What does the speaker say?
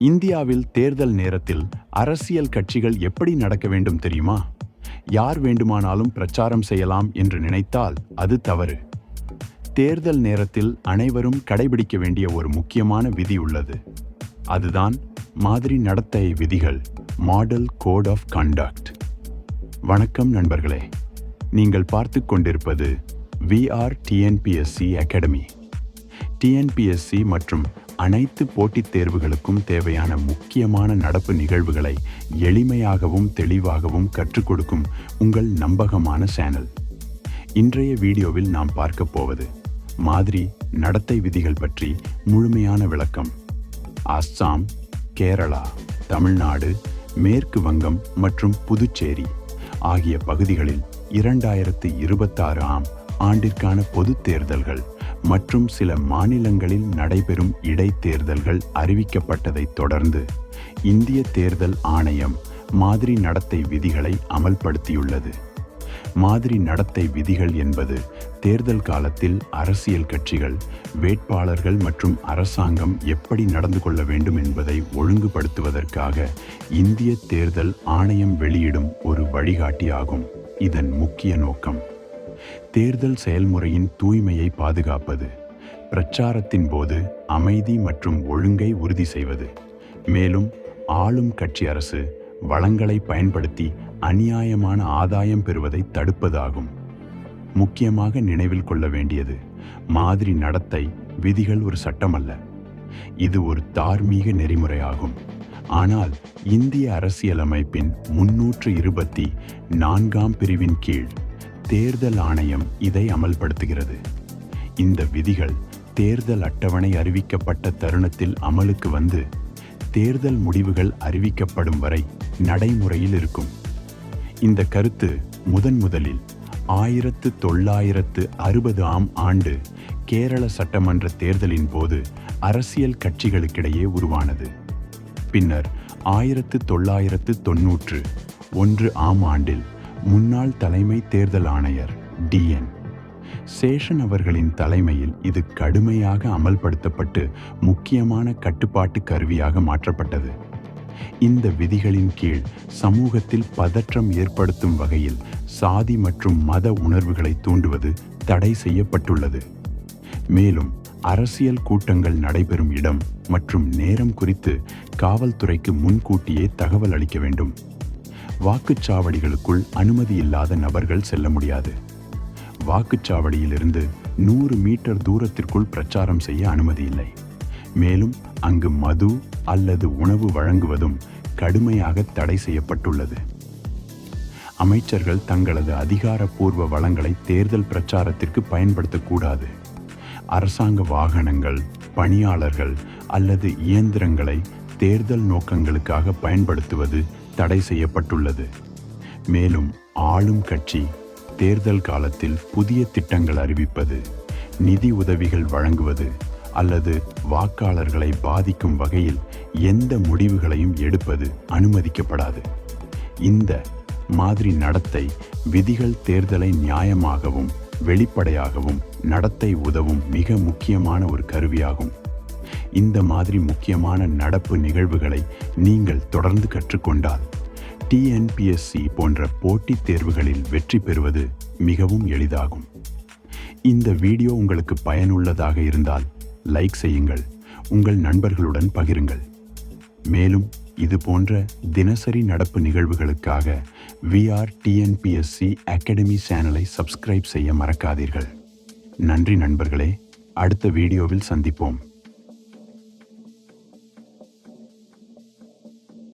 இந்தியாவில் தேர்தல் நேரத்தில் அரசியல் கட்சிகள் எப்படி நடக்க வேண்டும் தெரியுமா? யார் வேண்டுமானாலும் பிரச்சாரம் செய்யலாம் என்று நினைத்தால் அது தவறு. தேர்தல் நேரத்தில் அனைவரும் கடைபிடிக்க வேண்டிய ஒரு முக்கியமான விதி உள்ளது. அதுதான் மாதிரி நடத்தை விதிகள், மாடல் கோட் ஆஃப் கண்டக்ட். வணக்கம் நண்பர்களே, நீங்கள் பார்த்து கொண்டிருப்பது VR TNPSC அகாடமி. TNPSC மற்றும் அனைத்து போட்டித் தேர்வுகளுக்கும் தேவையான முக்கியமான நடப்பு நிகழ்வுகளை எளிமையாகவும் தெளிவாகவும் கற்றுக் கொடுக்கும் உங்கள் நம்பகமான சேனல். இன்றைய வீடியோவில் நாம் பார்க்க போவது மாதிரி நடத்தை விதிகள் பற்றி முழுமையான விளக்கம். அஸ்ஸாம், கேரளா, தமிழ்நாடு, மேற்கு வங்கம் மற்றும் புதுச்சேரி ஆகிய பகுதிகளில் 2026 ஆண்டிற்கான பொதுத் தேர்தல்கள் மற்றும் சில மாநிலங்களில் நடைபெறும் இடைத்தேர்தல்கள் அறிவிக்கப்பட்டதைத் தொடர்ந்து இந்திய தேர்தல் ஆணையம் மாதிரி நடத்தை விதிகளை அமல்படுத்தியுள்ளது. மாதிரி நடத்தை விதிகள் என்பது தேர்தல் காலத்தில் அரசியல் கட்சிகள், வேட்பாளர்கள் மற்றும் அரசாங்கம் எப்படி நடந்து கொள்ள வேண்டும் என்பதை ஒழுங்குபடுத்துவதற்காக இந்திய தேர்தல் ஆணையம் வெளியிடும் ஒரு வழிகாட்டியாகும். இதன் முக்கிய நோக்கம் தேர்தல் செயல்முறையின் தூய்மையை பாதுகாப்பது, பிரச்சாரத்தின் போது அமைதி மற்றும் ஒழுங்கை உறுதி செய்வது, மேலும் ஆளும் கட்சி அரசு வளங்களை பயன்படுத்தி அநியாயமான ஆதாயம் பெறுவதை தடுப்பதாகும். முக்கியமாக நினைவில் கொள்ள வேண்டியது, மாதிரி நடத்தை விதிகள் ஒரு சட்டமல்ல, இது ஒரு தார்மீக நெறிமுறையாகும். ஆனால் இந்திய அரசியலமைப்பின் 324 பிரிவின் கீழ் தேர்தல் ஆணையம் இதை அமல்படுத்துகிறது. இந்த விதிகள் தேர்தல் அட்டவணை அறிவிக்கப்பட்ட தருணத்தில் அமலுக்கு வந்து தேர்தல் முடிவுகள் அறிவிக்கப்படும் வரை நடைமுறையில் இருக்கும். இந்த கருத்து முதலில் 1960 ஆண்டு கேரள சட்டமன்ற தேர்தலின் போது அரசியல் கட்சிகளுக்கிடையே உருவானது. பின்னர் 1991 ஆண்டில் முன்னாள் தலைமை தேர்தல் ஆணையர் DN சேஷன் அவர்களின் தலைமையில் இது கடுமையாக அமல்படுத்தப்பட்டு முக்கியமான கட்டுப்பாட்டு கருவியாக மாற்றப்பட்டது. இந்த விதிகளின் கீழ் சமூகத்தில் பதற்றம் ஏற்படுத்தும் வகையில் சாதி மற்றும் மத உணர்வுகளை தூண்டுவது தடை செய்யப்பட்டுள்ளது. மேலும் அரசியல் கூட்டங்கள் நடைபெறும் இடம் மற்றும் நேரம் குறித்து காவல்துறைக்கு முன்கூட்டியே தகவல் அளிக்க வேண்டும். வாக்குச்சாவடிகளுக்குள் அனுமதி இல்லாத நபர்கள் செல்ல முடியாது. வாக்குச்சாவடியிலிருந்து 100 மீட்டர் தூரத்திற்குள் பிரச்சாரம் செய்ய அனுமதி இல்லை. மேலும் அங்கு மது அல்லது உணவு வழங்குவதும் கடுமையாக தடை செய்யப்பட்டுள்ளது. அமைச்சர்கள் தங்களது அதிகாரப்பூர்வ வளங்களை தேர்தல் பிரச்சாரத்திற்கு பயன்படுத்தக்கூடாது. அரசாங்க வாகனங்கள், பணியாளர்கள் அல்லது இயந்திரங்களை தேர்தல் நோக்கங்களுக்காக பயன்படுத்துவது தடை செய்யப்பட்டுள்ளது. மேலும் ஆளும் கட்சி தேர்தல் காலத்தில் புதிய திட்டங்கள் அறிவிப்பது, நிதி உதவிகள் வழங்குவது அல்லது வாக்காளர்களை பாதிக்கும் வகையில் எந்த முடிவுகளையும் எடுப்பது அனுமதிக்கப்படாது. இந்த மாதிரி நடத்தை விதிகள் தேர்தலை நியாயமாகவும் வெளிப்படையாகவும் நடத்தை உதவும் மிக முக்கியமான ஒரு கருவியாகும். இந்த மாதிரி முக்கியமான நடப்பு நிகழ்வுகளை நீங்கள் தொடர்ந்து கற்றுக்கொண்டால் TNPSC போன்ற போட்டித் தேர்வுகளில் வெற்றி பெறுவது மிகவும் எளிதாகும். இந்த வீடியோ உங்களுக்கு பயனுள்ளதாக இருந்தால் லைக் செய்யுங்கள், உங்கள் நண்பர்களுடன் பகிருங்கள். மேலும் இது போன்ற தினசரி நடப்பு நிகழ்வுகளுக்காக VR TNPSC அகாடமி சேனலை சப்ஸ்கிரைப் செய்ய மறக்காதீர்கள். நன்றி நண்பர்களே, அடுத்த வீடியோவில் சந்திப்போம்.